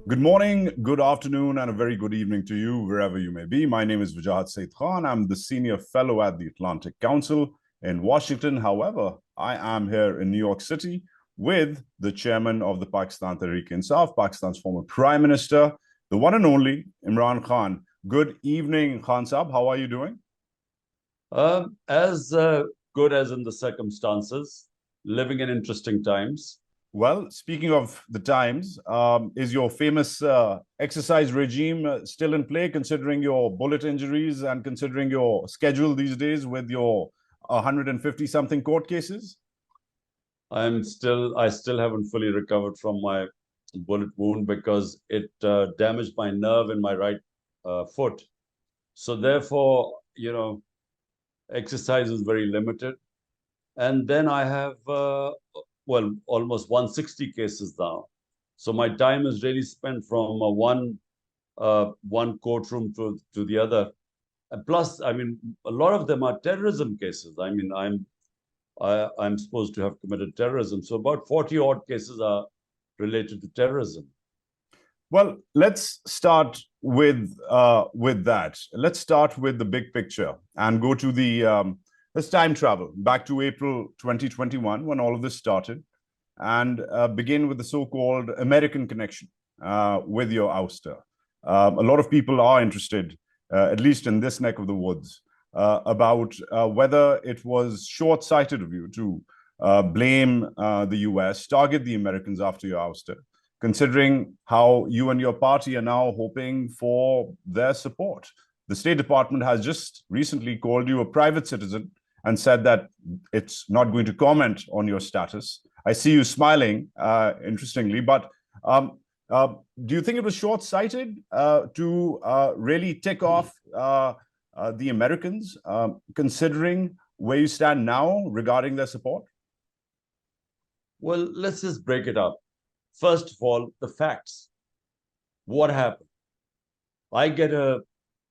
Good morning, good afternoon, and a very good evening to you, wherever you may be. My name is Wajahat Said Khan. I'm the Senior Fellow at the Atlantic Council in Washington. However, I am here in New York City with the chairman of the Pakistan Tehreek-e-Insaf, Pakistan's former Prime Minister, the one and only Imran Khan. Good evening, Khan Saab. How are you doing? As good as in the circumstances, living in interesting times. Well, speaking of the times, is your famous exercise regime still in play, considering your bullet injuries and considering your schedule these days with your 150 something court cases? I still haven't fully recovered from my bullet wound because it damaged my nerve in my right foot. So therefore, exercise is very limited. And then I have almost 160 cases now. So my time is really spent from one courtroom to the other. And plus, I mean, a lot of them are terrorism cases. I mean, I'm supposed to have committed terrorism. So about 40 odd cases are related to terrorism. Well, let's start with that. Let's start with the big picture and go to let's time travel back to April 2021 when all of this started, and begin with the so-called American connection with your ouster. A lot of people are interested, at least in this neck of the woods, about whether it was short-sighted of you to blame the US, target the Americans after your ouster, considering how you and your party are now hoping for their support. The State Department has just recently called you a private citizen and said that it's not going to comment on your status. I see you smiling, interestingly, but do you think it was short-sighted to really tick off the Americans, considering where you stand now regarding their support? Well, let's just break it up. First of all, the facts. What happened? I get a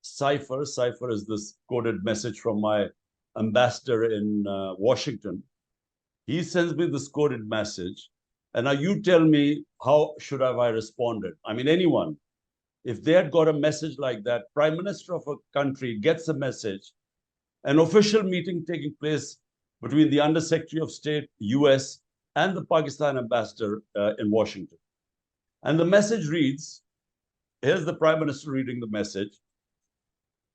cipher. Cipher is this coded message from my ambassador in Washington. He sends me this coded message. And now you tell me, how should I have responded? I mean, anyone, if they had got a message like that, Prime Minister of a country gets a message, an official meeting taking place between the Undersecretary of State, US, and the Pakistan ambassador in Washington. And the message reads, here's the Prime Minister reading the message,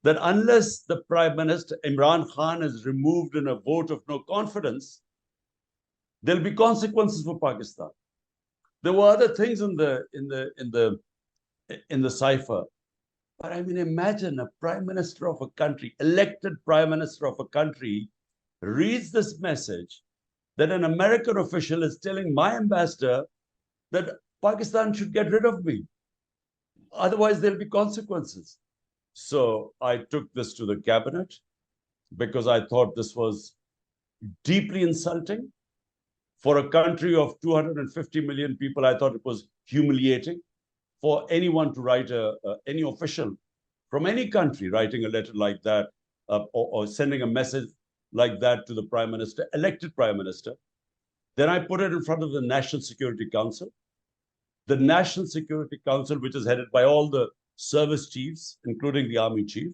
that unless the Prime Minister, Imran Khan, is removed in a vote of no confidence, there'll be consequences for Pakistan. There were other things in the cipher, but I mean, imagine a Prime Minister of a country, elected Prime Minister of a country, reads this message that an American official is telling my ambassador that Pakistan should get rid of me. Otherwise, there'll be consequences. So I took this to the cabinet because I thought this was deeply insulting. For a country of 250 million people, I thought it was humiliating for anyone to write, any official from any country writing a letter like that, or sending a message like that to the Prime Minister, elected Prime Minister. Then I put it in front of the National Security Council. The National Security Council, which is headed by all the service chiefs, including the Army Chief.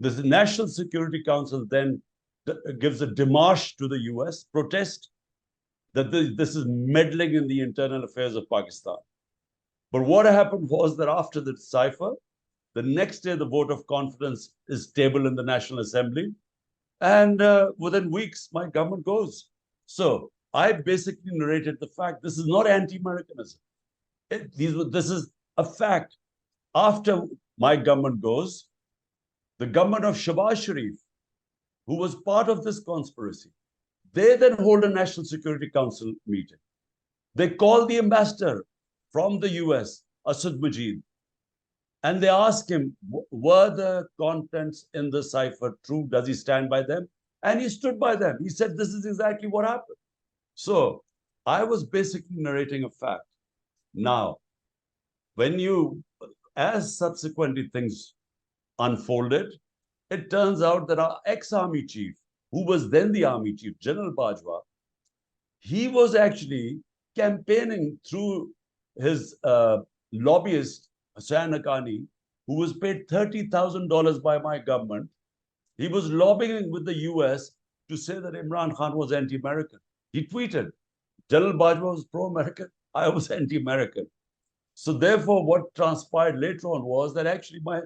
The National Security Council then gives a démarche to the US, protest that this is meddling in the internal affairs of Pakistan. But what happened was that after the cipher, the next day the vote of confidence is tabled in the National Assembly, and within weeks, my government goes. So I basically narrated the fact this is not anti-Americanism. This is a fact. After my government goes, the government of Shahbaz Sharif, who was part of this conspiracy, they then hold a National Security Council meeting. They call the ambassador from the US, Asad Majid, and they ask him, were the contents in the cipher true? Does he stand by them? And he stood by them. He said, this is exactly what happened. So I was basically narrating a fact. Now, as subsequently things unfolded, it turns out that our ex-army chief, who was then the army chief, General Bajwa, he was actually campaigning through his lobbyist, Hussain Haqqani, who was paid $30,000 by my government, he was lobbying with the US to say that Imran Khan was anti-American. He tweeted, General Bajwa was pro-American, I was anti-American. So therefore, what transpired later on was that actually my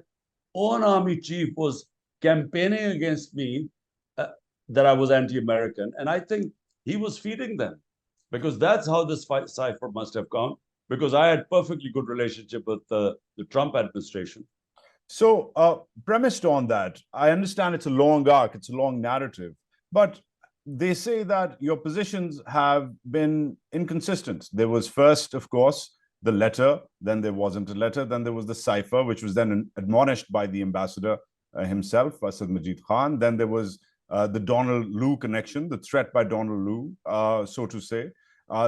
own army chief was campaigning against me, that I was anti-American. And I think he was feeding them, because that's how this cipher must have gone, because I had perfectly good relationship with the Trump administration. So, premised on that, I understand it's a long arc, it's a long narrative, but they say that your positions have been inconsistent. There was first, of course, the letter, then there wasn't a letter, then there was the cipher, which was then admonished by the ambassador himself, Asad Majid Khan. Then there was the Donald Lu connection, the threat by Donald Lu, so to say.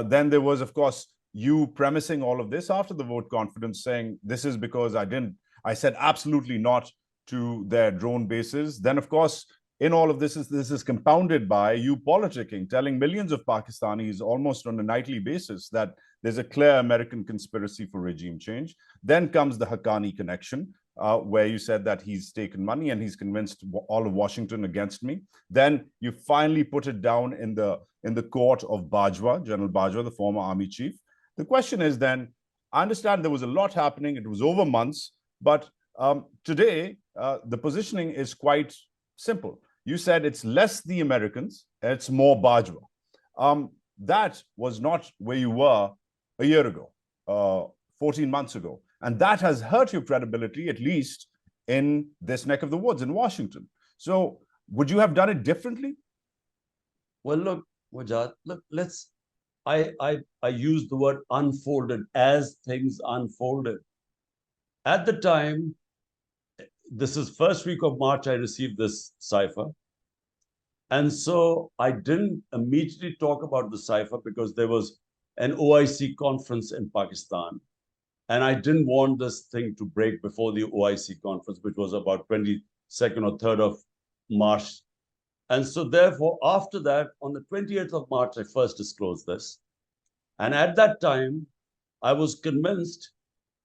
Then there was, of course, you premising all of this after the vote confidence, saying this is because I said absolutely not to their drone bases. Then, of course, in all of this is compounded by you politicking, telling millions of Pakistanis almost on a nightly basis that there's a clear American conspiracy for regime change. Then comes the Haqqani connection, where you said that he's taken money and he's convinced all of Washington against me. Then you finally put it down in the court of Bajwa, General Bajwa, the former army chief. The question is then, I understand there was a lot happening. It was over months. But today, the positioning is quite simple. You said it's less the Americans, it's more Bajwa. That was not where you were a year ago, 14 months ago. And that has hurt your credibility, at least in this neck of the woods in Washington. So would you have done it differently? Well, look, Wajad, look, I use the word unfolded as things unfolded. At the time, this is first week of March, I received this cipher. And so I didn't immediately talk about the cipher because there was an OIC conference in Pakistan. And I didn't want this thing to break before the OIC conference, which was about 22nd or 3rd of March. And so therefore, after that, on the 28th of March, I first disclosed this. And at that time, I was convinced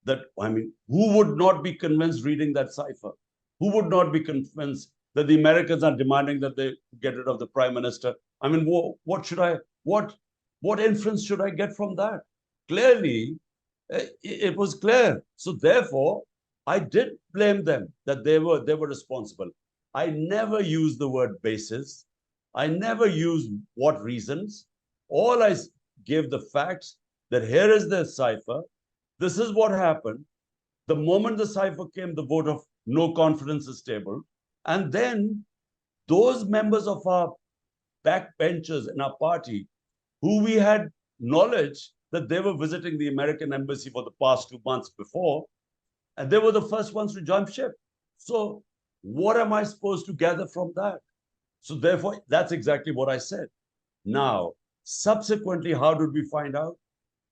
that, I mean, who would not be convinced reading that cipher? Who would not be convinced that the Americans are demanding that they get rid of the prime minister? I mean, what inference should I get from that? Clearly, it was clear. So therefore, I did blame them that they were responsible. I never used the word basis. I never used what reasons. All I gave the facts that here is the cipher. This is what happened. The moment the cipher came, the vote of no confidence is tabled. And then those members of our backbenchers in our party, who we had knowledge that they were visiting the American embassy for the past 2 months before, and they were the first ones to jump ship. So what am I supposed to gather from that? So therefore, that's exactly what I said. Now, subsequently, how did we find out?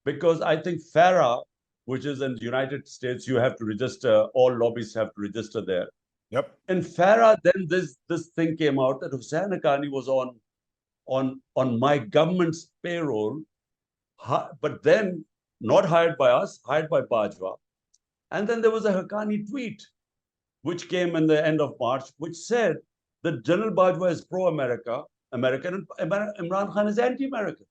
Because I think FARA, which is in the United States, you have to register, all lobbyists have to register there. Yep. In FARA, then this thing came out that Hussain Haqqani was on my government's payroll, but then not hired by us, hired by Bajwa. And then there was a Haqqani tweet, which came in the end of March, which said that General Bajwa is pro-American, and Imran Khan is anti-American.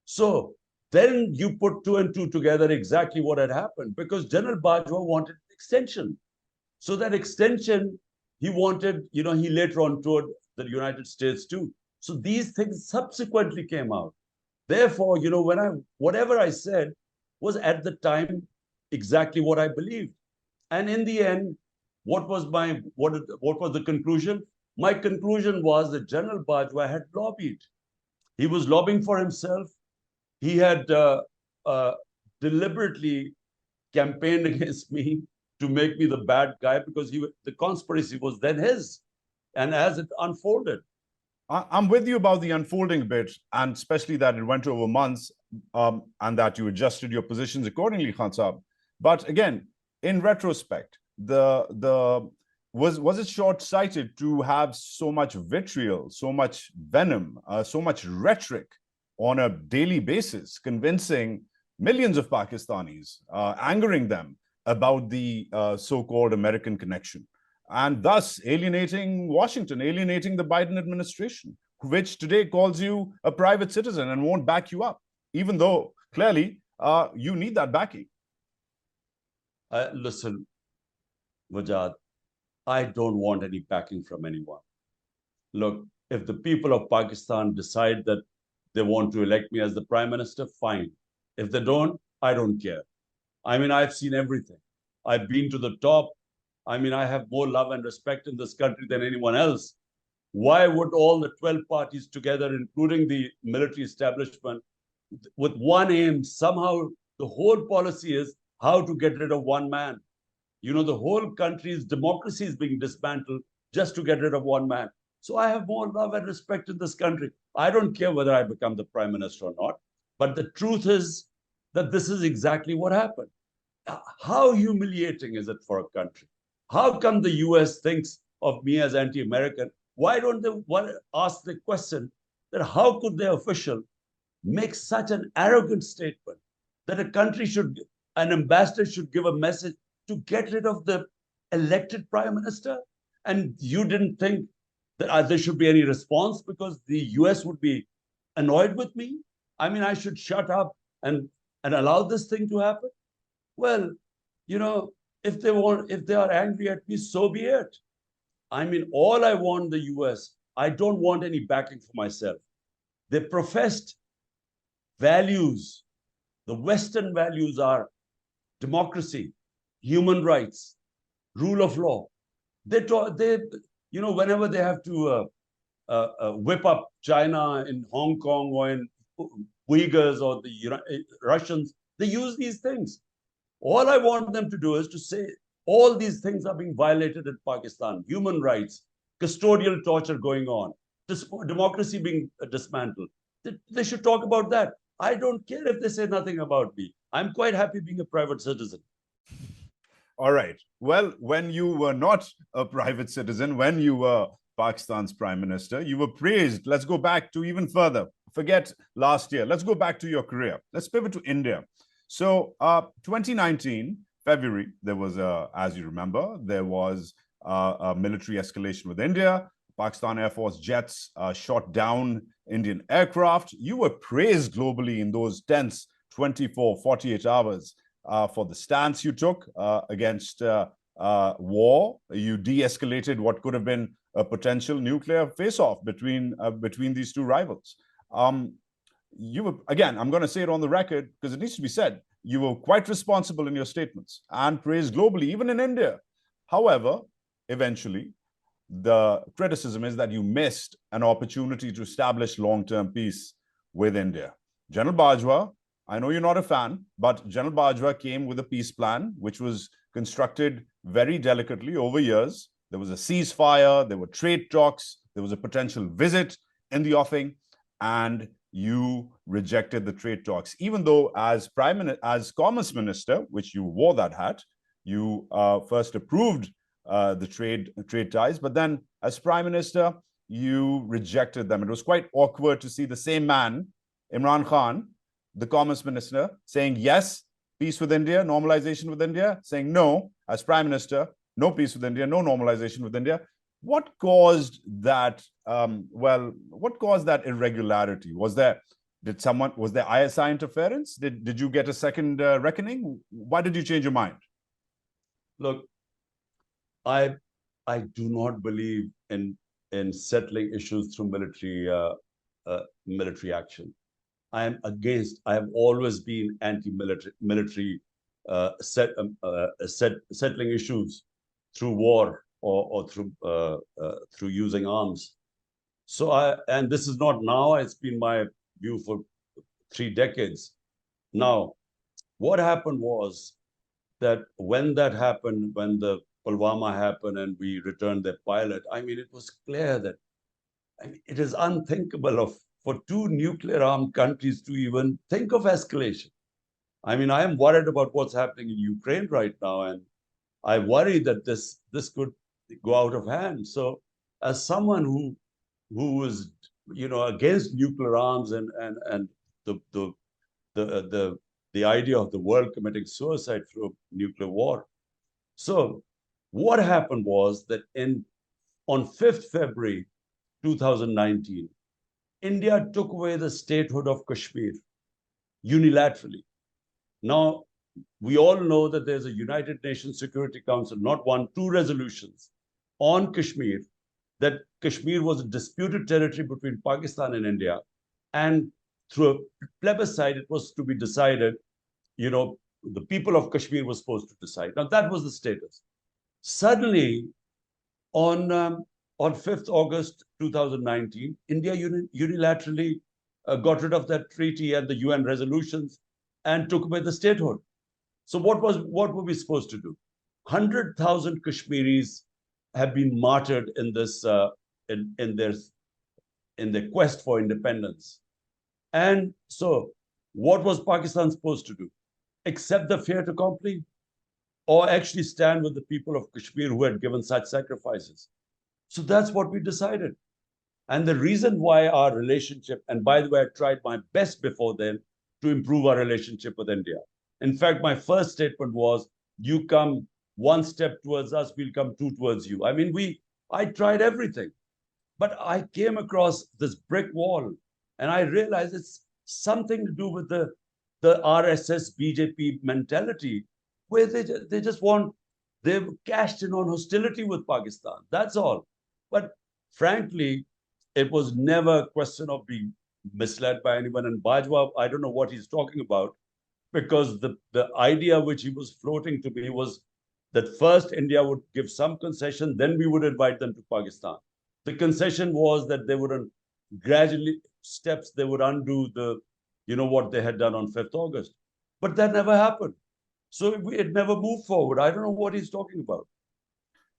So then you put 2 and 2 together exactly what had happened, because General Bajwa wanted extension. So that extension, he wanted, he later on toured the United States too. So these things subsequently came out. Therefore, whatever I said was at the time exactly what I believed. And in the end, what was the conclusion? My conclusion was that General Bajwa had lobbied. He was lobbying for himself. He had deliberately campaigned against me to make me the bad guy, because the conspiracy was then his. And as it unfolded. I'm with you about the unfolding bit, and especially that it went over months, and that you adjusted your positions accordingly, Khan Saab. But again, in retrospect, was it short-sighted to have so much vitriol, so much venom, so much rhetoric on a daily basis, convincing millions of Pakistanis, angering them about the so-called American connection, and thus alienating Washington, alienating the Biden administration, which today calls you a private citizen and won't back you up, even though clearly you need that backing. Listen, Mujad, I don't want any backing from anyone. Look, if the people of Pakistan decide that they want to elect me as the prime minister, fine. If they don't, I don't care. I mean, I've seen everything. I've been to the top. I mean, I have more love and respect in this country than anyone else. Why would all the 12 parties together, including the military establishment, with one aim, somehow the whole policy is how to get rid of one man? You know, the whole country's democracy is being dismantled just to get rid of one man. So I have more love and respect in this country. I don't care whether I become the prime minister or not. But the truth is that this is exactly what happened. How humiliating is it for a country? How come the US thinks of me as anti-American? Why don't they ask the question that how could their official make such an arrogant statement that a country should, an ambassador should give a message to get rid of the elected prime minister? And you didn't think that there should be any response because the US would be annoyed with me? I mean, I should shut up and allow this thing to happen? Well, you know, if they are angry at me, so be it. I mean, all I want the US, I don't want any backing for myself. They professed values. The Western values are democracy, human rights, rule of law. You know, whenever they have to whip up China in Hong Kong or in Uyghurs or the Russians, they use these things. All I want them to do is to say all these things are being violated in Pakistan: human rights, custodial torture going on, democracy being dismantled. They should talk about that. I don't care if they say nothing about me. I'm quite happy being a private citizen. All right. Well, when you were not a private citizen, when you were Pakistan's prime minister, you were praised. Let's go back to even further. Forget last year. Let's go back to your career. Let's pivot to India. So 2019, February, there was, as you remember, there was a military escalation with India. Pakistan Air Force jets shot down Indian aircraft. You were praised globally in those tense 24, 48 hours for the stance you took against war. You de-escalated what could have been a potential nuclear face-off between these two rivals. You were, again, I'm going to say it on the record because it needs to be said, you were quite responsible in your statements and praised globally, even in India. However, eventually, the criticism is that you missed an opportunity to establish long-term peace with India. General Bajwa, I know you're not a fan, but General Bajwa came with a peace plan, which was constructed very delicately over years. There was a ceasefire, there were trade talks, there was a potential visit in the offing, and you rejected the trade talks, even though as Commerce Minister, which you wore that hat, you first approved the trade ties, but then as Prime Minister, you rejected them. It was quite awkward to see the same man, Imran Khan, the Commerce Minister, saying yes, peace with India, normalization with India, saying no, as Prime Minister, no peace with India, no normalization with India. What caused that? What caused that irregularity? Was there ISI interference? Did you get a second reckoning? Why did you change your mind? Look, I do not believe in settling issues through military action. I am against. I have always been anti-military settling issues through war or through using arms. So and this is not now. It's been my view for 3 decades. Now, what happened was that when that happened, when the Pulwama happened and we returned the pilot, I mean, it was clear that it is unthinkable for 2 nuclear-armed countries to even think of escalation. I mean, I am worried about what's happening in Ukraine right now, and I worry that this could go out of hand. So, as someone who was against nuclear arms and the the idea of the world committing suicide through nuclear war. So what happened was that on 5th February 2019, India took away the statehood of Kashmir unilaterally. Now, we all know that there's a United Nations Security Council, not one, two resolutions on Kashmir, that Kashmir was a disputed territory between Pakistan and India. And through a plebiscite, it was to be decided, the people of Kashmir were supposed to decide. Now, that was the status. Suddenly, on 5th August 2019, India unilaterally got rid of that treaty and the UN resolutions and took away the statehood. So what were we supposed to do? 100,000 Kashmiris have been martyred in this in their quest for independence. And so what was Pakistan supposed to do? Accept the fait accompli, or actually stand with the people of Kashmir who had given such sacrifices? So that's what we decided. And the reason why our relationship, and by the way, I tried my best before then to improve our relationship with India. In fact, my first statement was, you come one step towards us, we'll come two towards you. I mean, I tried everything, but I came across this brick wall, and I realized it's something to do with the RSS BJP mentality, where they just want, they've cashed in on hostility with Pakistan. That's all. But frankly, it was never a question of being misled by anyone. And Bajwa, I don't know what he's talking about, because the idea which he was floating to me was that first India would give some concession, then we would invite them to Pakistan. The concession was that they would gradually steps, they would undo what they had done on 5th August. But that never happened. So it never moved forward. I don't know what he's talking about.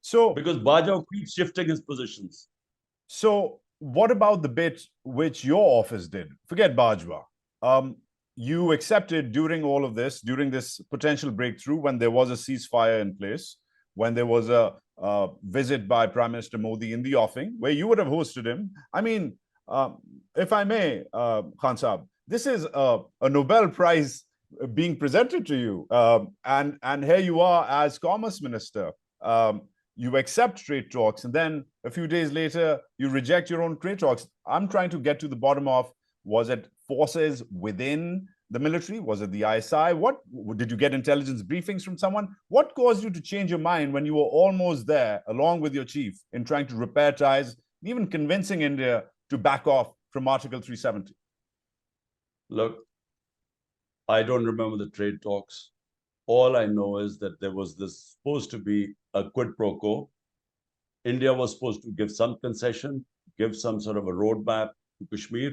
So because Bajwa keeps shifting his positions. So what about the bit which your office did? Forget Bajwa. You accepted during all of this, during this potential breakthrough, when there was a ceasefire in place, when there was a visit by Prime Minister Modi in the offing, where you would have hosted him. I mean, if I may, Khan Saab, this is a Nobel Prize being presented to you. And here you are as Commerce Minister. You accept trade talks, and then a few days later, you reject your own trade talks. I'm trying to get to the bottom of, was it forces within the military? Was it the ISI? What did you get intelligence briefings from someone? What caused you to change your mind when you were almost there, along with your chief, in trying to repair ties, even convincing India to back off from Article 370? Look, I don't remember the trade talks. All I know is that there was this supposed to be a quid pro quo. India was supposed to give some concession, give some sort of a roadmap to Kashmir.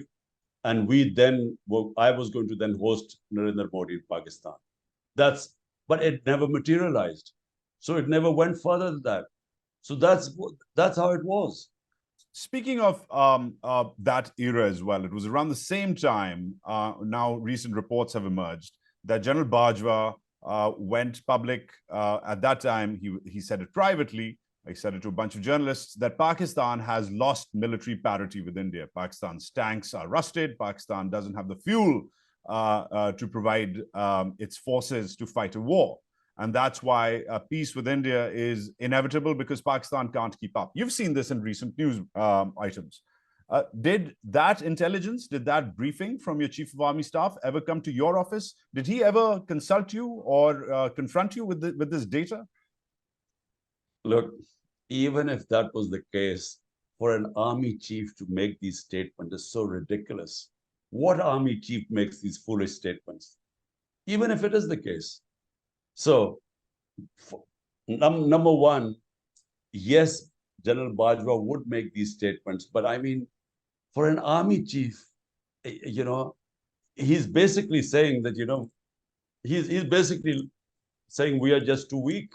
And I was going to then host Narendra Modi in Pakistan. But it never materialized. So it never went further than that. So that's how it was. Speaking of that era as well, it was around the same time, now recent reports have emerged, that General Bajwa went public. At that time, he said it privately. I said it to a bunch of journalists, that Pakistan has lost military parity with India. Pakistan's tanks are rusted. Pakistan doesn't have the fuel to provide its forces to fight a war. And that's why peace with India is inevitable, because Pakistan can't keep up. You've seen this in recent news items. Did that intelligence, did that briefing from your Chief of Army Staff ever come to your office? Did he ever consult you or confront you with this data? Look, even if that was the case, for an army chief to make these statements is so ridiculous. What army chief makes these foolish statements? Even if it is the case. So, number one, yes, General Bajwa would make these statements, but I mean, for an army chief, he's basically saying that, he's basically saying we are just too weak.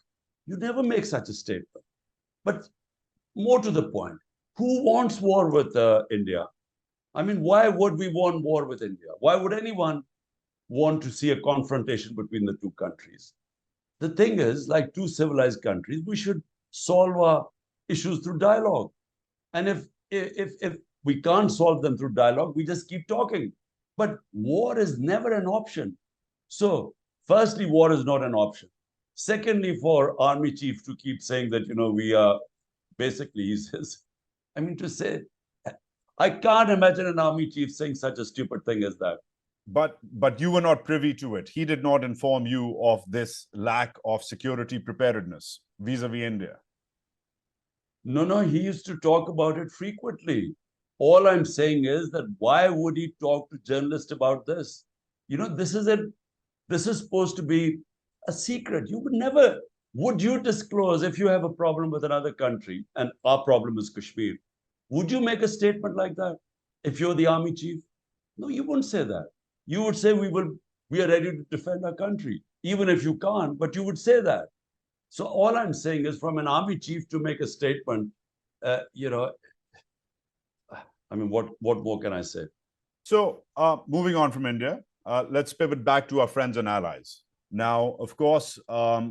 You never make such a statement. But more to the point, who wants war with India? I mean, why would we want war with India? Why would anyone want to see a confrontation between the two countries? The thing is, like two civilized countries, we should solve our issues through dialogue. And if we can't solve them through dialogue, we just keep talking. But war is never an option. So, firstly, war is not an option. Secondly, for army chief to keep saying that, we are basically, he says, I mean, to say, I can't imagine an army chief saying such a stupid thing as that. But you were not privy to it. He did not inform you of this lack of security preparedness vis-a-vis India. No, he used to talk about it frequently. All I'm saying is that why would he talk to journalists about this? This is supposed to be a secret. Would you disclose if you have a problem with another country and our problem is Kashmir? Would you make a statement like that if you're the army chief? No, you wouldn't say that. You would say we are ready to defend our country, even if you can't, but you would say that. So all I'm saying is, from an army chief to make a statement, I mean, what more can I say? So moving on from India, let's pivot back to our friends and allies. Now, of course,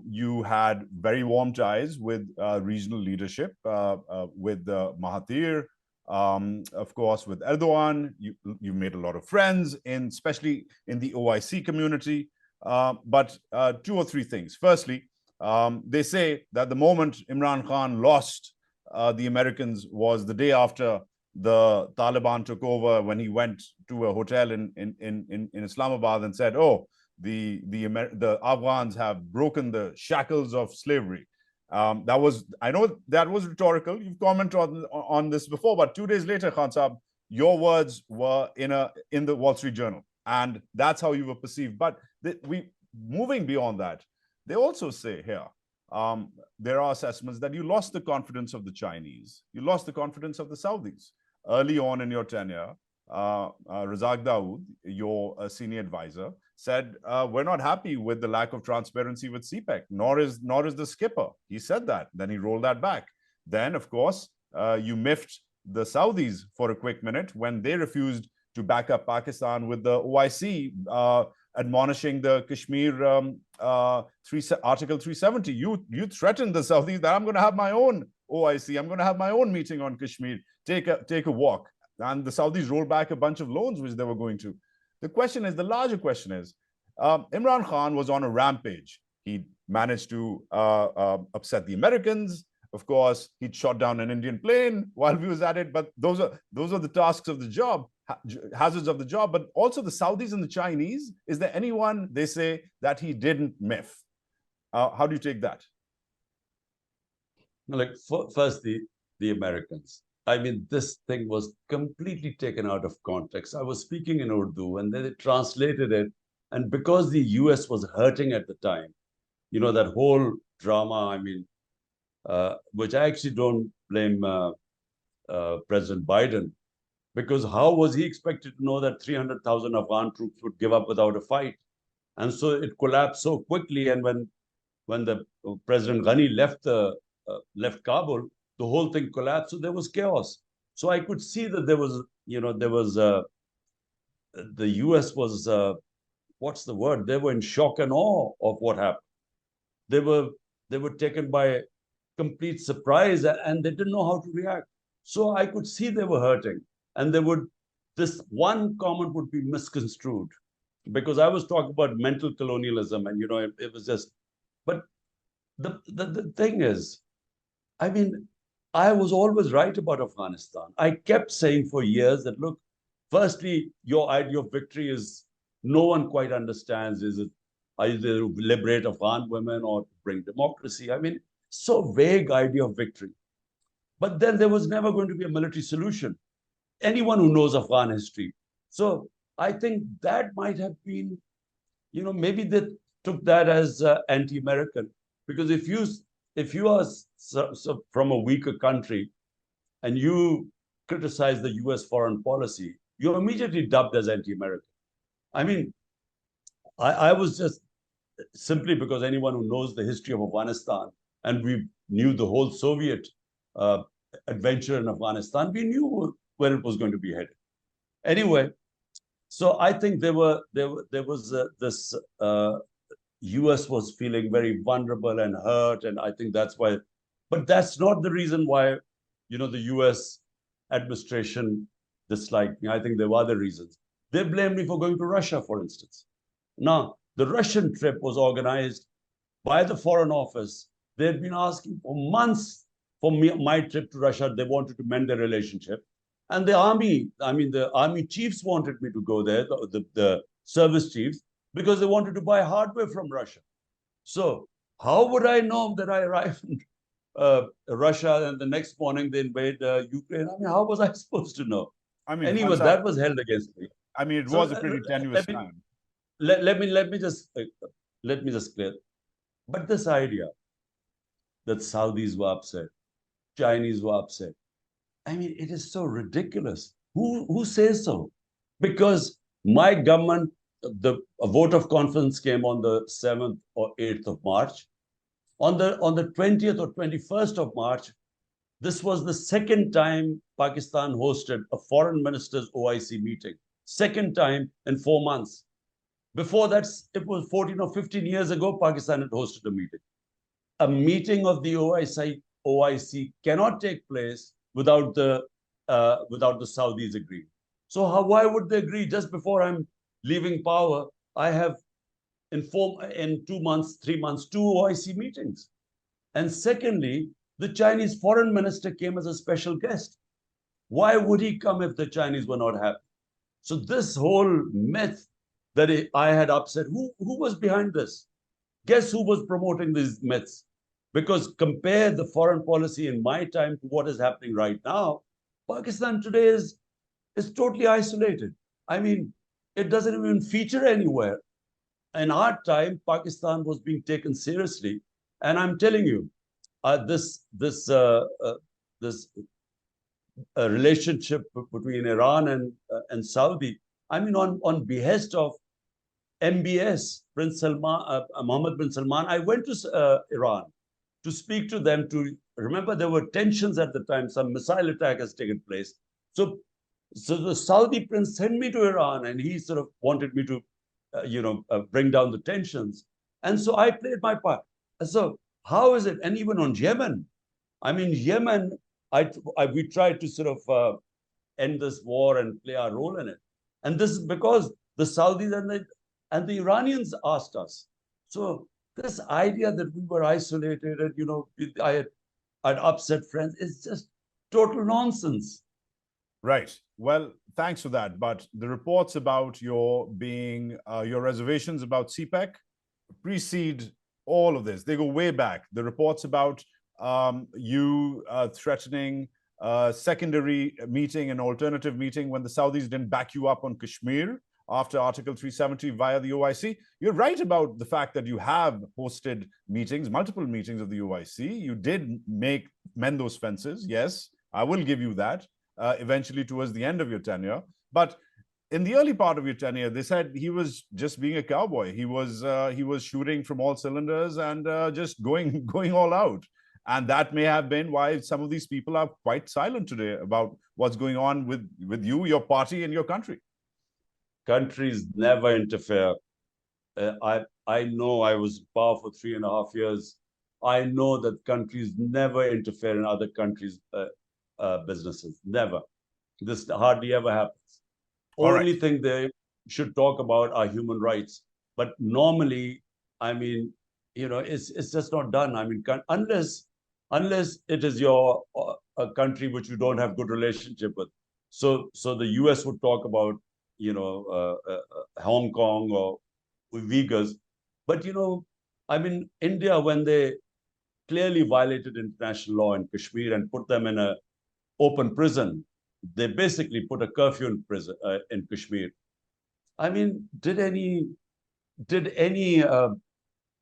you had very warm ties with regional leadership, with Mahathir, of course, with Erdogan. You made a lot of friends, especially in the OIC community. But two or three things. Firstly, they say that the moment Imran Khan lost the Americans was the day after the Taliban took over, when he went to a hotel in Islamabad and said, "Oh, the Afghans have broken the shackles of slavery." I know that was rhetorical. You've commented on this before, but 2 days later, Khan Saab, your words were in the Wall Street Journal, and that's how you were perceived. But moving beyond that, they also say here, there are assessments that you lost the confidence of the Chinese, you lost the confidence of the Saudis. Early on in your tenure, Razak Dawood, your senior advisor, said, we're not happy with the lack of transparency with CPEC, nor is the skipper. He said that. Then he rolled that back. Then, of course, you miffed the Saudis for a quick minute when they refused to back up Pakistan with the OIC, admonishing the Kashmir Article 370. You threatened the Saudis that I'm going to have my own OIC. I'm going to have my own meeting on Kashmir. Take a walk. And the Saudis rolled back a bunch of loans which they were going to. The larger question is, Imran Khan was on a rampage. He managed to upset the Americans. Of course, he'd shot down an Indian plane while he was at it. But those are the tasks of the job, hazards of the job. But also the Saudis and the Chinese. Is there anyone, they say, that he didn't miff? How do you take that? First, the Americans. I mean, this thing was completely taken out of context. I was speaking in Urdu and then they translated it. And because the US was hurting at the time, that whole drama, I mean, which I actually don't blame President Biden, because how was he expected to know that 300,000 Afghan troops would give up without a fight? And so it collapsed so quickly. And when the President Ghani left Kabul, the whole thing collapsed. So there was chaos. So I could see that there was the US was, what's the word? They were in shock and awe of what happened. They were taken by complete surprise and they didn't know how to react. So I could see they were hurting, and this one comment would be misconstrued, because I was talking about mental colonialism, and it was just. But the thing is, I mean, I was always right about Afghanistan. I kept saying for years that, look, firstly, your idea of victory is, no one quite understands. Is it either to liberate Afghan women or to bring democracy? I mean, so vague idea of victory. But then there was never going to be a military solution. Anyone who knows Afghan history. So I think that might have been, maybe they took that as anti-American. Because if you are from a weaker country and you criticize the US foreign policy, you're immediately dubbed as anti-American. I mean, I was just simply because anyone who knows the history of Afghanistan, and we knew the whole Soviet adventure in Afghanistan, we knew where it was going to be headed. Anyway, so I think there was this US was feeling very vulnerable and hurt, and I think that's why. But that's not the reason why, the US administration disliked me. I think there were other reasons. They blamed me for going to Russia, for instance. Now, The Russian trip was organized by the Foreign Office. They had been asking for months for my trip to Russia. They wanted to mend their relationship. And the army, the army chiefs wanted me to go there, the service chiefs, because they wanted to buy hardware from Russia. So how would I know that I arrived in Russia and the next morning they invade Ukraine? I mean, how was I supposed to know? I mean, Anyway, Khan, that was held against me. I mean, it So was a pretty tenuous let me time. let me just clear. But this idea that Saudis were upset, Chinese were upset, I mean, it is so ridiculous. Who says so? Because my government, a vote of confidence came on the 7th or 8th of March. On the 20th or 21st of March, this was the second time Pakistan hosted a foreign ministers OIC meeting. Second time in 4 months. Before that, it was 14 or 15 years ago, Pakistan had hosted a meeting. A meeting of the OIC cannot take place without the Saudis agreeing. So why would they agree? Just before I'm leaving power, I have informed in 2 months, 3 months, 2 OIC meetings. And secondly, the Chinese foreign minister came as a special guest. Why would he come if the Chinese were not happy? So this whole myth that I had upset, who was behind this? Guess who was promoting these myths? Because compare the foreign policy in my time to what is happening right now, Pakistan today is totally isolated. I mean, it doesn't even feature anywhere. In our time, Pakistan was being taken seriously. And I'm telling you, this relationship between Iran and Saudi, I mean, on behest of MBS, Prince Salman, Mohammed bin Salman, I went to Iran to speak to them. To remember, there were tensions at the time. Some missile attack has taken place. So the Saudi prince sent me to Iran, and he sort of wanted me to, bring down the tensions. And so I played my part. So how is it? And even on Yemen, I mean, Yemen, we tried to sort of end this war and play our role in it. And this is because the Saudis and the Iranians asked us. So this idea that we were isolated, I'd upset friends, is just total nonsense. Right. Well, thanks for that. But the reports about your reservations about CPEC precede all of this. They go way back. The reports about you threatening a secondary meeting, an alternative meeting, when the Saudis didn't back you up on Kashmir after Article 370 via the OIC. You're right about the fact that you have hosted meetings, multiple meetings of the OIC. You did mend those fences. Yes, I will give you that. Eventually towards the end of your tenure. But in the early part of your tenure, they said he was just being a cowboy. He was shooting from all cylinders and just going all out. And that may have been why some of these people are quite silent today about what's going on with you, your party, and your country. Countries never interfere. I know I was in power for 3.5 years. I know that countries never interfere in other countries' businesses. Never. This hardly ever happens. Only thing they should talk about are human rights. But normally, I mean, it's just not done. I mean, unless it is a country which you don't have good relationship with. So the US would talk about, Hong Kong or Uyghurs. But, I mean, India, when they clearly violated international law in Kashmir and put them in a open prison, they basically put a curfew in prison in Kashmir. I mean, did any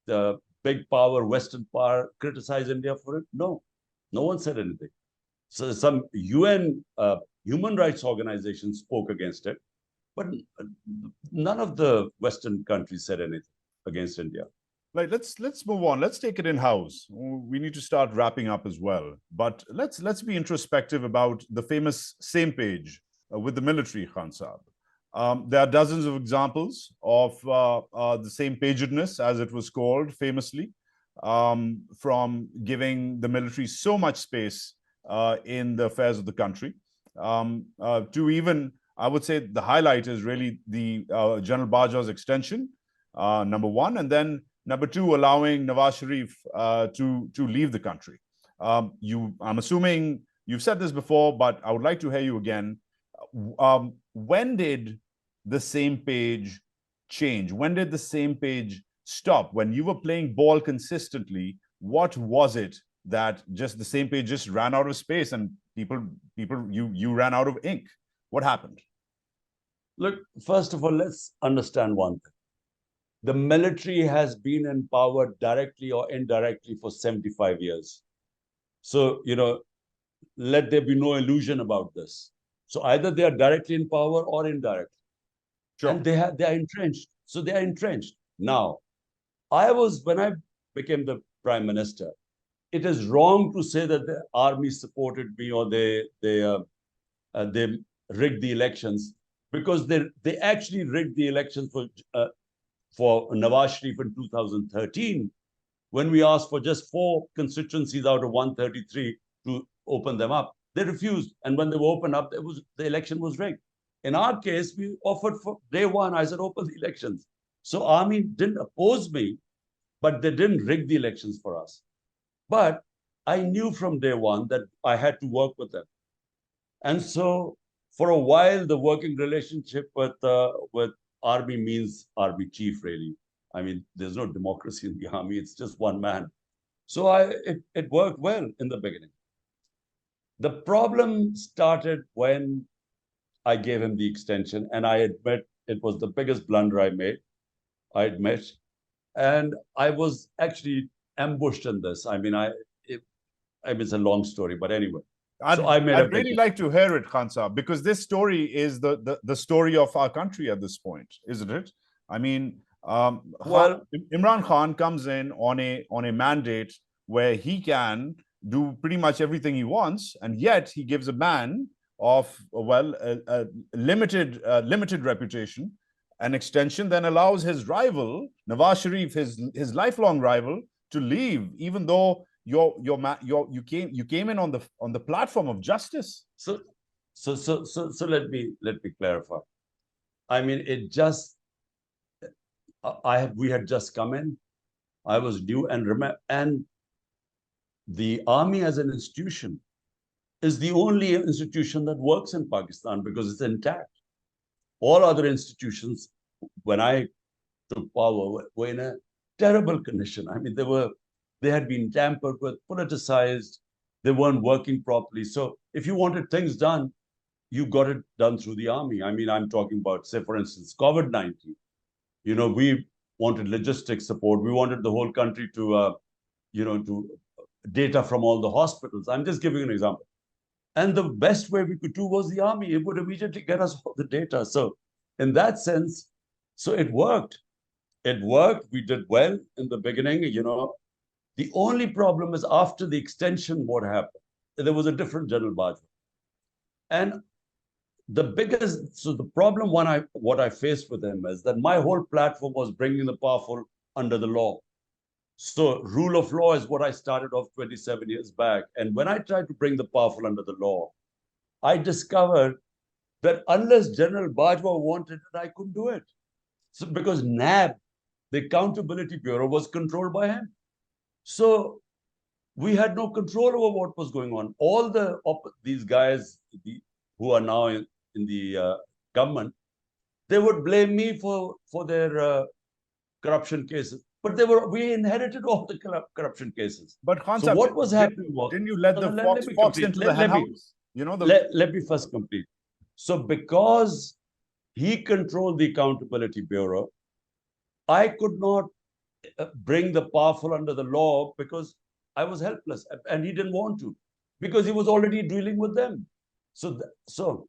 the big power, Western power, criticize India for it? No one said anything. So some UN human rights organizations spoke against it, but none of the Western countries said anything against India. Right, let's move on. Let's take it in house. We need to start wrapping up as well. But let's be introspective about the famous same page with the military, Khan Saab. There are dozens of examples of the same pagedness, as it was called famously, from giving the military so much space in the affairs of the country, to even, I would say, the highlight is really the General Bajwa's extension number one, and then number two, allowing Nawaz Sharif to leave the country. I'm assuming you've said this before, but I would like to hear you again. When did the same page change? When did the same page stop? When you were playing ball consistently, what was it that just the same page just ran out of space and you ran out of ink? What happened? Look, first of all, let's understand one thing. The military has been in power directly or indirectly for 75 years. So, let there be no illusion about this. So either they are directly in power or indirectly. Sure. And they are entrenched. So they are entrenched. Now, when I became the prime minister, it is wrong to say that the army supported me or they rigged the elections, because they actually rigged the elections for Nawaz Sharif in 2013, when we asked for just 4 constituencies out of 133 to open them up. They refused. And when they were opened up, the election was rigged. In our case, we offered for day one. I said, open the elections. So army didn't oppose me, but they didn't rig the elections for us. But I knew from day one that I had to work with them. And so for a while, the working relationship with army means army chief, really. I mean, there's no democracy in the army. It's just one man. So it worked well in the beginning. The problem started when I gave him the extension, and I admit it was the biggest blunder I made. I admit. And I was actually ambushed in this. I mean, it's a long story, but anyway. I'd really like to hear it, Khan Saab, because this story is the story of our country at this point, isn't it? I mean, Imran Khan comes in on a mandate where he can do pretty much everything he wants, and yet he gives a man of a limited reputation an extension, then allows his rival Nawaz Sharif, his lifelong rival, to leave, even though you came in on the platform of justice. So let me clarify. I mean, we had just come in. I was new, and the army as an institution is the only institution that works in Pakistan because it's intact. All other institutions, when I took power, were in a terrible condition. I mean, they had been tampered with, politicized, they weren't working properly. So if you wanted things done, you got it done through the army. I mean, I'm talking about, say, for instance, COVID-19. We wanted logistics support. We wanted the whole country to data from all the hospitals. I'm just giving an example. And the best way we could do was the army. It would immediately get us all the data. So in that sense, so it worked. It worked. We did well in the beginning. The only problem is after the extension, what happened? There was a different General Bajwa. And the problem what I faced with him is that my whole platform was bringing the powerful under the law. So rule of law is what I started off 27 years back. And when I tried to bring the powerful under the law, I discovered that unless General Bajwa wanted it, I couldn't do it. So because NAB, the Accountability Bureau, was controlled by him. So we had no control over what was going on. All these guys who are now in the government, they would blame me for their corruption cases. But we inherited all the corruption cases. But Khan, so what was happening was, didn't you let the fox into the hen house? Let me first complete. So because he controlled the Accountability Bureau, I could not bring the powerful under the law because I was helpless, and he didn't want to, because he was already dealing with them. So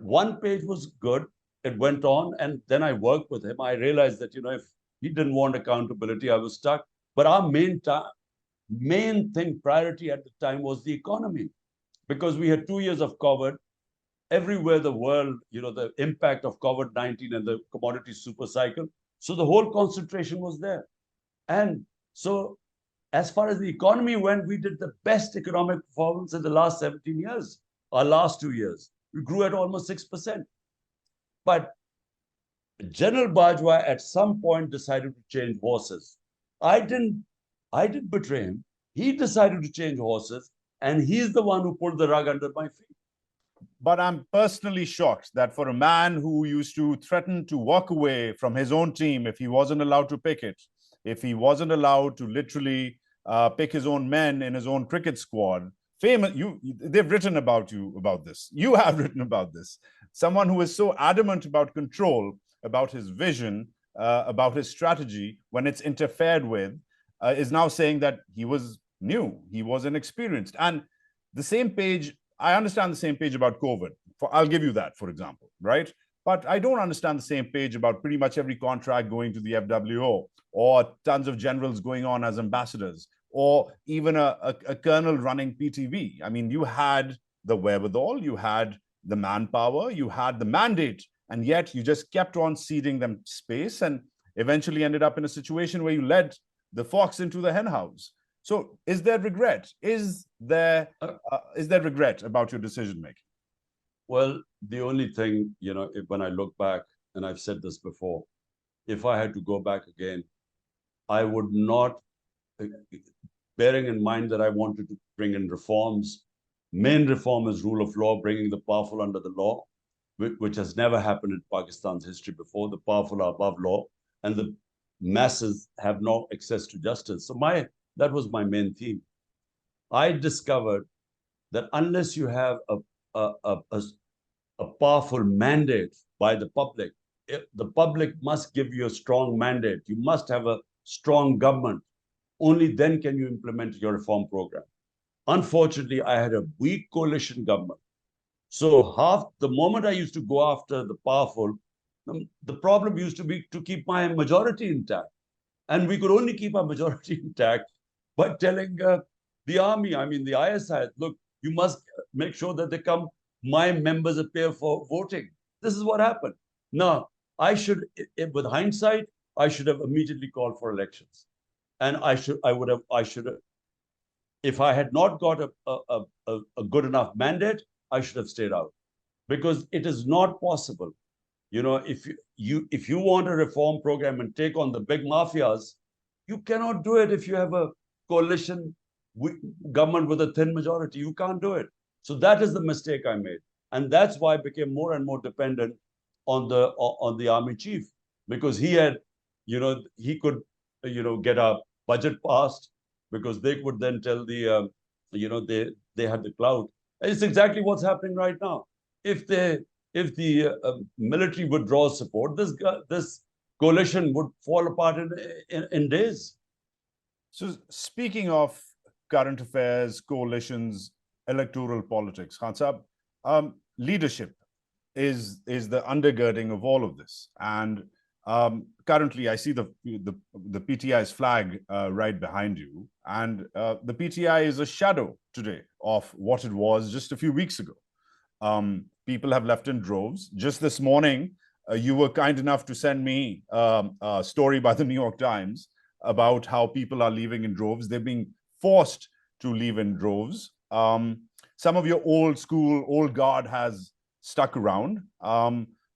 one page was good. It went on, and then I worked with him. I realized that if he didn't want accountability, I was stuck. But our main priority at the time was the economy, because we had 2 years of COVID. Everywhere the world, the impact of COVID-19 and the commodity super cycle. So the whole concentration was there. And so as far as the economy went, we did the best economic performance in the last 17 years, our last 2 years. We grew at almost 6%. But General Bajwa at some point decided to change horses. I didn't, I didn't betray him. He decided to change horses, and he's the one who pulled the rug under my feet. But I'm personally shocked that for a man who used to threaten to walk away from his own team if he wasn't allowed to pick it, if he wasn't allowed to literally pick his own men in his own cricket squad, they've written about you about this. You have written about this. Someone who is so adamant about control, about his vision, about his strategy, when it's interfered with, is now saying that he was new, he was inexperienced. And the same page, I understand the same page about COVID. I'll give you that, for example, right? But I don't understand the same page about pretty much every contract going to the FWO, or tons of generals going on as ambassadors, or even a colonel running PTV. I mean, you had the wherewithal, you had the manpower, you had the mandate, and yet you just kept on ceding them space and eventually ended up in a situation where you led the fox into the henhouse. So is there regret? Is there regret about your decision making? Well, the only thing, when I look back, and I've said this before, if I had to go back again, I would not, bearing in mind that I wanted to bring in reforms. Main reform is rule of law, bringing the powerful under the law, which has never happened in Pakistan's history before. The powerful are above law, and the masses have no access to justice. So that was my main theme. I discovered that unless you have a powerful mandate by the public must give you a strong mandate. You must have a strong government. Only then can you implement your reform program. Unfortunately, I had a weak coalition government. So the moment I used to go after the powerful, the problem used to be to keep my majority intact. And we could only keep our majority intact by telling the army, I mean the ISI, look, you must make sure that they come, my members appear for voting. This is what happened. Now, with hindsight, I should have immediately called for elections. And I should have, if I had not got a good enough mandate, I should have stayed out. Because it is not possible. If you want a reform program and take on the big mafias, you cannot do it if you have a coalition government with a thin majority. You can't do it. So that is the mistake I made. And that's why I became more and more dependent on the army chief, because he could, get a budget passed, because they would then tell the, they had the clout. It's exactly what's happening right now. If the military withdraws support, this coalition would fall apart in days. So speaking of current affairs, coalitions, electoral politics, Khan Saab, leadership is the undergirding of all of this. And currently, I see the PTI's flag right behind you, and the PTI is a shadow today of what it was just a few weeks ago. People have left in droves. Just this morning, you were kind enough to send me a story by the New York Times about how people are leaving in droves. They're being forced to leave in droves. Some of your old school, old guard has stuck around.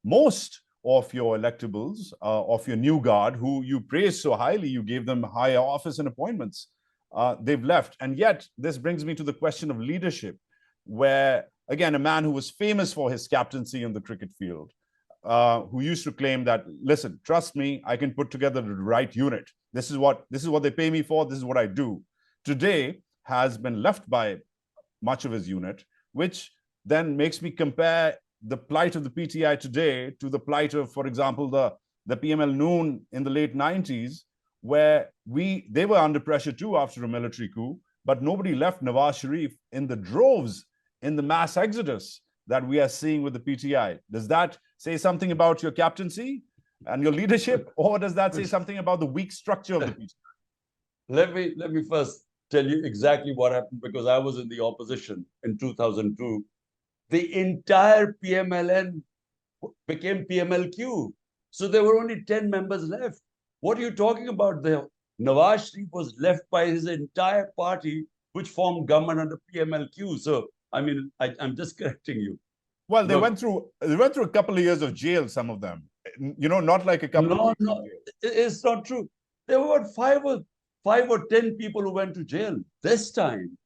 Most of your electables, of your new guard, who you praised so highly, you gave them higher office and appointments, they've left. And yet, this brings me to the question of leadership, where, again, a man who was famous for his captaincy in the cricket field, who used to claim that, listen, trust me, I can put together the right unit. This is what they pay me for. This is what I do. Today has been left by much of his unit, which then makes me compare the plight of the PTI today to the plight of, for example, the PML Noon in the late 90s, where they were under pressure too after a military coup, but nobody left Nawaz Sharif in the droves, in the mass exodus that we are seeing with the PTI. Does that say something about your captaincy and your leadership, or does that say something about the weak structure of the PTI? Let me first tell you exactly what happened, because I was in the opposition in 2002. The entire PMLN became PMLQ. So there were only 10 members left. What are you talking about? Nawaz Sharif was left by his entire party, which formed government under PMLQ. So, I mean, I'm just correcting you. Well, they went through a couple of years of jail, some of them, not like a couple of No, weeks in no, jail. it's not true. There were about five or 10 people who went to jail. This time,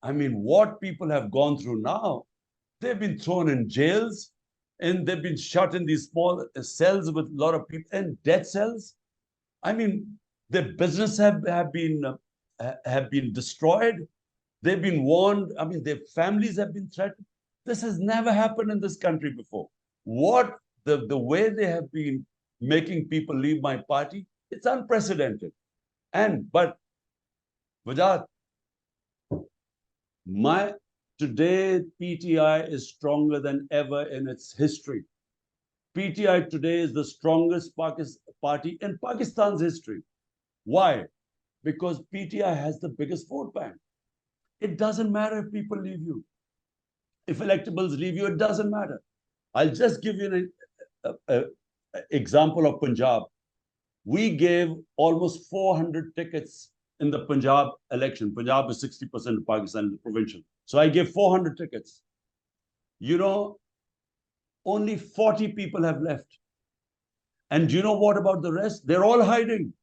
I mean, what people have gone through now, they've been thrown in jails and they've been shut in these small cells with a lot of people and death cells. I mean, their business have been destroyed. They've been warned. I mean, their families have been threatened. This has never happened in this country before. What the way they have been making people leave my party, it's unprecedented. But Vajat, my today PTI is stronger than ever in its history. PTI today is the strongest party in Pakistan's history. Why? Because PTI has the biggest vote bank. It doesn't matter if people leave you. If electables leave you, it doesn't matter. I'll just give you an example of Punjab. We gave almost 400 tickets in the Punjab election. Punjab is 60% of Pakistan, provincial. So I gave 400 tickets. You know, only 40 people have left. And do you know what about the rest? They're all hiding.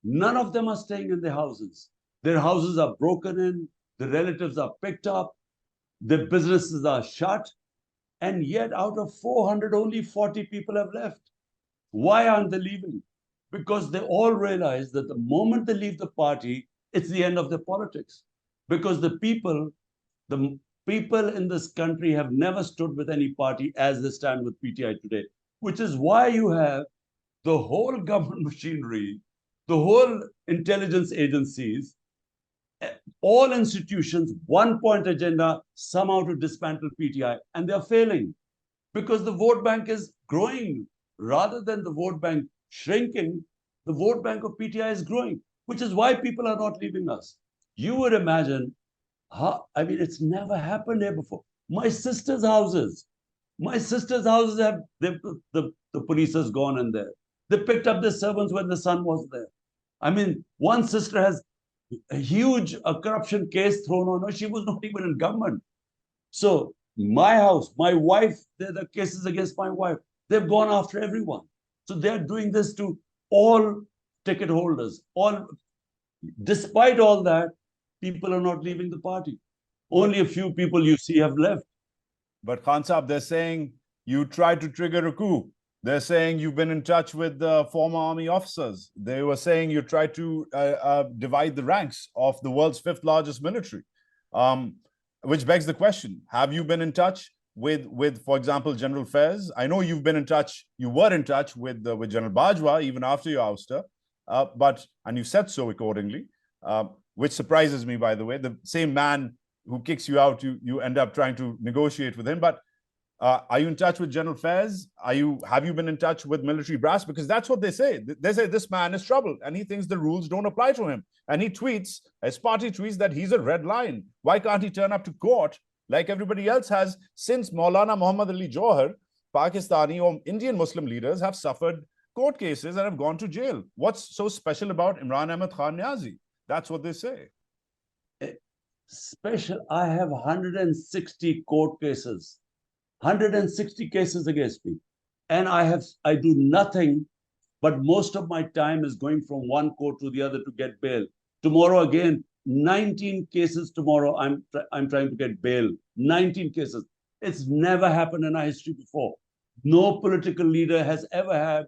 None of them are staying in their houses. Their houses are broken in, the relatives are picked up, their businesses are shut. And yet, out of 400, only 40 people have left. Why aren't they leaving? Because they all realize that the moment they leave the party, it's the end of their politics. Because the people in this country have never stood with any party as they stand with PTI today, which is why you have the whole government machinery, the whole intelligence agencies, all institutions, one point agenda, somehow to dismantle PTI, and they're failing because the vote bank is growing rather than the vote bank shrinking. The vote bank of PTI is growing, which is why people are not leaving us. You would imagine, I mean, it's never happened here before. My sister's houses have the police has gone in there. They picked up their servants when the son was there. I mean, one sister has a huge corruption case thrown on her. She was not even in government. So my house, my wife, the cases against my wife, they've gone after everyone. So they're doing this to all ticket holders. Despite all that, people are not leaving the party. Only a few people you see have left. But Khan Saab, they're saying you tried to trigger a coup. They're saying you've been in touch with the former army officers. They were saying you tried to divide the ranks of the world's fifth largest military, which begs the question: have you been in touch with, for example, General Faiz? I know you've been in touch. You were in touch with General Bajwa even after your ouster, and you said so accordingly, which surprises me, by the way. The same man who kicks you out, you end up trying to negotiate with him, but. Are you in touch with General Faiz? Have you been in touch with military brass? Because that's what they say. They say this man is troubled and he thinks the rules don't apply to him. And he tweets, his party tweets that he's a red line. Why can't he turn up to court like everybody else has since Maulana Muhammad Ali Johar, Pakistani or Indian Muslim leaders have suffered court cases and have gone to jail? What's so special about Imran Ahmad Khan Niazi? That's what they say. Special, I have 160 court cases. 160 cases against me. And I do nothing, but most of my time is going from one court to the other to get bail. Tomorrow again, 19 cases tomorrow, I'm trying to get bail. 19 cases. It's never happened in our history before. No political leader has ever had,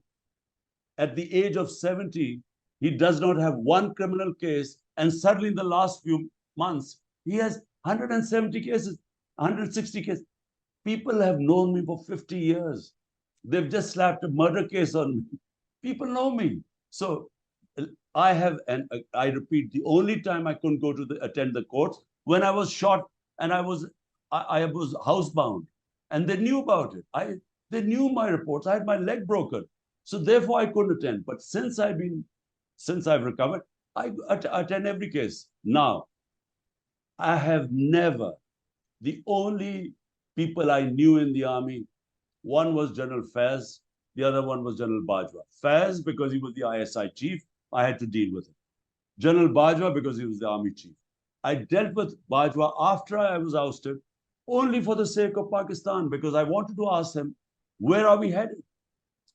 at the age of 70, he does not have one criminal case. And suddenly in the last few months, he has 170 cases, 160 cases. People have known me for 50 years. They've just slapped a murder case on me. People know me. So I have, and I repeat, the only time I couldn't go to attend the courts when I was shot and I was housebound, and they knew about it. They knew my reports. I had my leg broken, so therefore I couldn't attend. But since I've recovered, I attend every case. Now, I have never. The only people I knew in the army, one was General Faiz, the other one was General Bajwa. Faiz, because he was the ISI chief, I had to deal with him. General Bajwa, because he was the army chief. I dealt with Bajwa after I was ousted, only for the sake of Pakistan, because I wanted to ask him, where are we headed?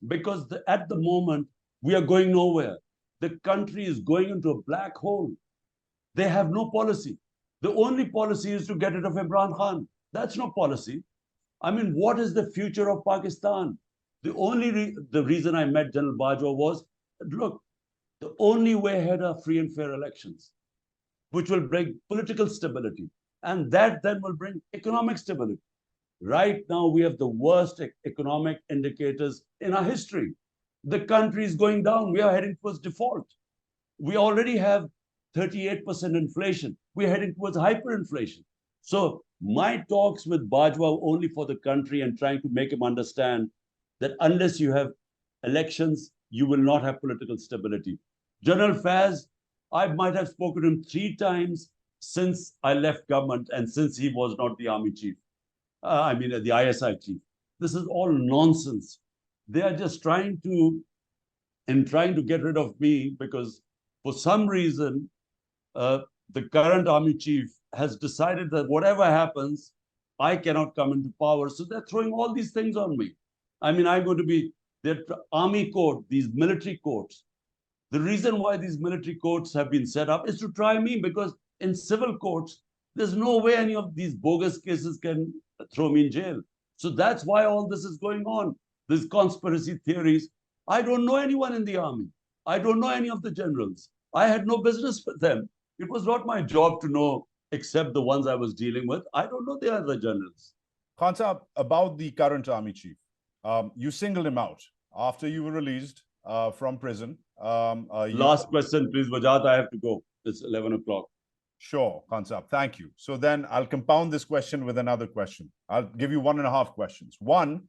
because at the moment, we are going nowhere. The country is going into a black hole. They have no policy. The only policy is to get rid of Imran Khan. That's no policy. I mean, what is the future of Pakistan? The reason I met General Bajwa was, look, the only way ahead are free and fair elections, which will bring political stability. And that then will bring economic stability. Right now, we have the worst economic indicators in our history. The country is going down. We are heading towards default. We already have 38% inflation. We're heading towards hyperinflation. So my talks with Bajwa were only for the country and trying to make him understand that unless you have elections, you will not have political stability. General Faz, I might have spoken to him 3 times since I left government and since he was not the army chief. The ISI chief. This is all nonsense. They are just trying to get rid of me because for some reason, the current army chief has decided that whatever happens, I cannot come into power. So they're throwing all these things on me. I'm going to be their army court, these military courts. The reason why these military courts have been set up is to try me, because in civil courts, there's no way any of these bogus cases can throw me in jail. So that's why all this is going on. These conspiracy theories. I don't know anyone in the army. I don't know any of the generals. I had no business with them. It was not my job to know, except the ones I was dealing with. I don't know the other generals. Khan Saab, about the current army chief, you singled him out after you were released from prison. Last question, please, Wajat. I have to go. It's 11 o'clock. Sure, Khan Saab. Thank you. So then I'll compound this question with another question. I'll give you 1.5 questions. One,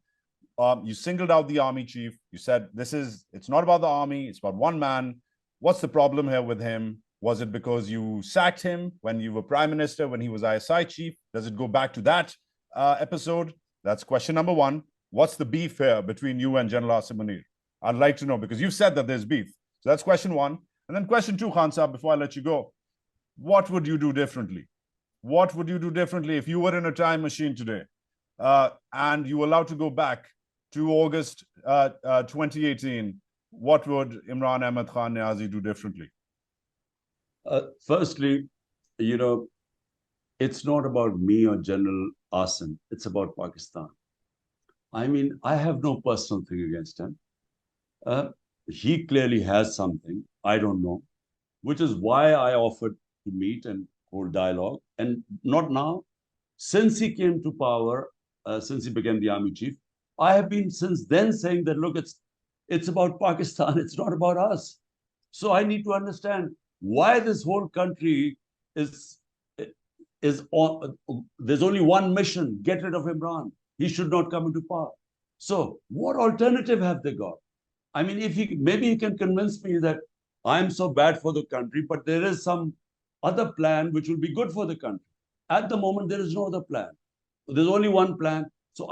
you singled out the army chief. You said it's not about the army. It's about one man. What's the problem here with him? Was it because you sacked him when you were prime minister, when he was ISI chief? Does it go back to that episode? That's question number one. What's the beef here between you and General Asim Munir? I'd like to know, because you've said that there's beef. So that's question one. And then question two, Khan Saab, before I let you go. What would you do differently? What would you do differently if you were in a time machine today and you were allowed to go back to August 2018? What would Imran Ahmad Khan Niazi do differently? Firstly, it's not about me or General Asim. It's about Pakistan. I have no personal thing against him. He clearly has something. I don't know, which is why I offered to meet and hold dialogue. And not now. Since he came to power, since he became the army chief, I have been since then saying that, look, it's about Pakistan. It's not about us. So I need to understand why this whole country is on. There's only one mission: get rid of Imran. He should not come into power. So what alternative have they got? If maybe he can convince me that I'm so bad for the country, but there is some other plan which will be good for the country. At the moment, there is no other plan. There's only one plan. So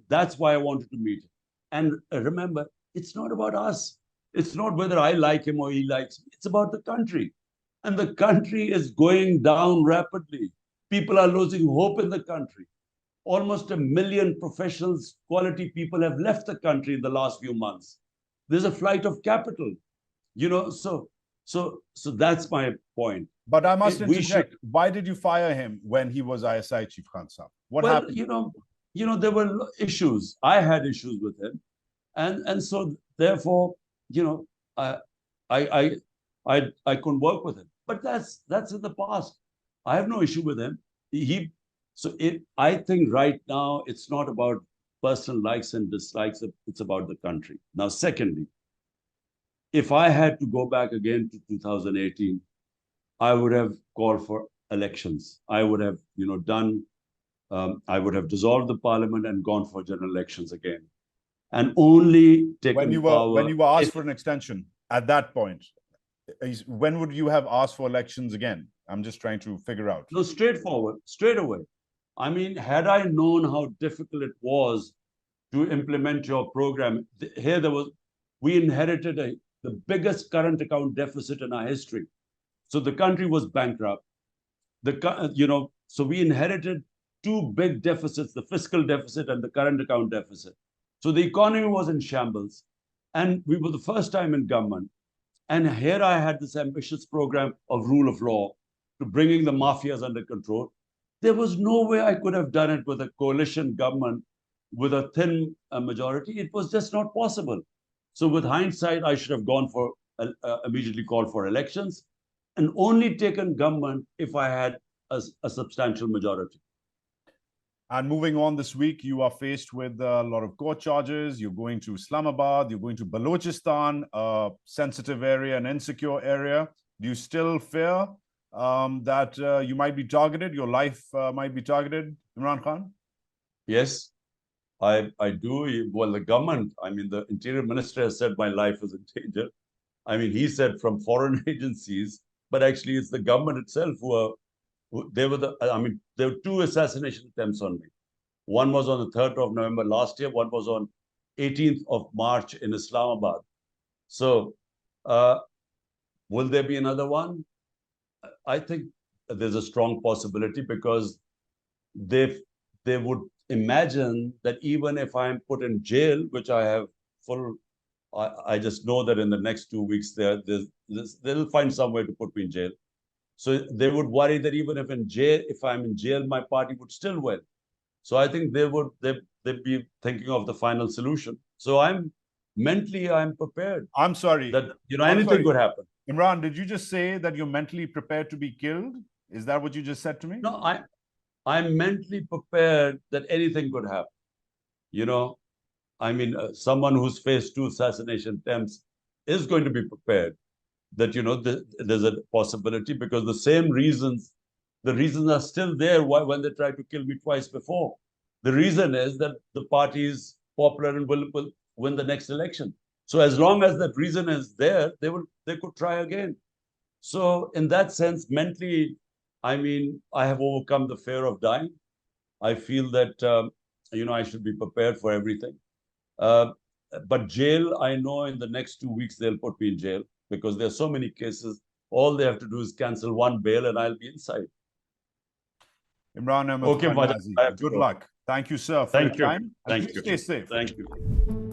that's why I wanted to meet him. And remember, it's not about us. It's not whether I like him or he likes me. It's about the country. And the country is going down rapidly. People are losing hope in the country. Almost 1 million professionals, quality people have left the country in the last few months. There's a flight of capital, so that's my point. But I must interject. Why did you fire him when he was ISI chief, Khan Saab? What happened? There were issues. I had issues with him, and so therefore, I couldn't work with him. But that's in the past. I have no issue with him. I think right now it's not about personal likes and dislikes. It's about the country. Now, secondly, if I had to go back again to 2018, I would have called for elections. I would have, I would have dissolved the parliament and gone for general elections again, and only taken power. When you were asked for an extension at that point, when would you have asked for elections again? I'm just trying to figure out. No, straightforward, straight away. Had I known how difficult it was to implement your program, we inherited the biggest current account deficit in our history. So the country was bankrupt. So we inherited 2 big deficits, the fiscal deficit and the current account deficit. So the economy was in shambles. And we were the first time in government. And here I had this ambitious program of rule of law to bringing the mafias under control. There was no way I could have done it with a coalition government with a thin majority. It was just not possible. So with hindsight, I should have gone for immediately called for elections and only taken government if I had a substantial majority. And moving on this week, you are faced with a lot of court charges. You're going to Islamabad, you're going to Balochistan, a sensitive area, an insecure area. Do you still fear that you might be targeted, your life might be targeted, Imran Khan? Yes, I do. Well, the government, I mean, the interior minister has said my life is in danger. I mean, he said from foreign agencies, but actually it's the government itself there were two assassination attempts on me. One was on the 3rd of November last year. One was on 18th of March in Islamabad. So will there be another one? I think there's a strong possibility because they would imagine that even if I'm put in jail, which I have I just know that in the next 2 weeks they'll find some way to put me in jail. So they would worry that even if I'm in jail, my party would still win. So I think they'd be thinking of the final solution. So I'm prepared. I'm sorry. That anything could happen. Imran, did you just say that you're mentally prepared to be killed? Is that what you just said to me? No, I'm mentally prepared that anything could happen. I mean, someone who's faced 2 assassination attempts is going to be prepared that, there's a possibility because the reasons are still there when they tried to kill me twice before. The reason is that the party is popular and will win the next election. So as long as that reason is there, they could try again. So in that sense, mentally, I mean, I have overcome the fear of dying. I feel that, I should be prepared for everything. But jail, I know in the next 2 weeks, they'll put me in jail because there are so many cases. All they have to do is cancel one bail and I'll be inside. Imran Ahmed, okay, good luck. Thank you, sir, for your time. Thank you. Stay safe. Thank you.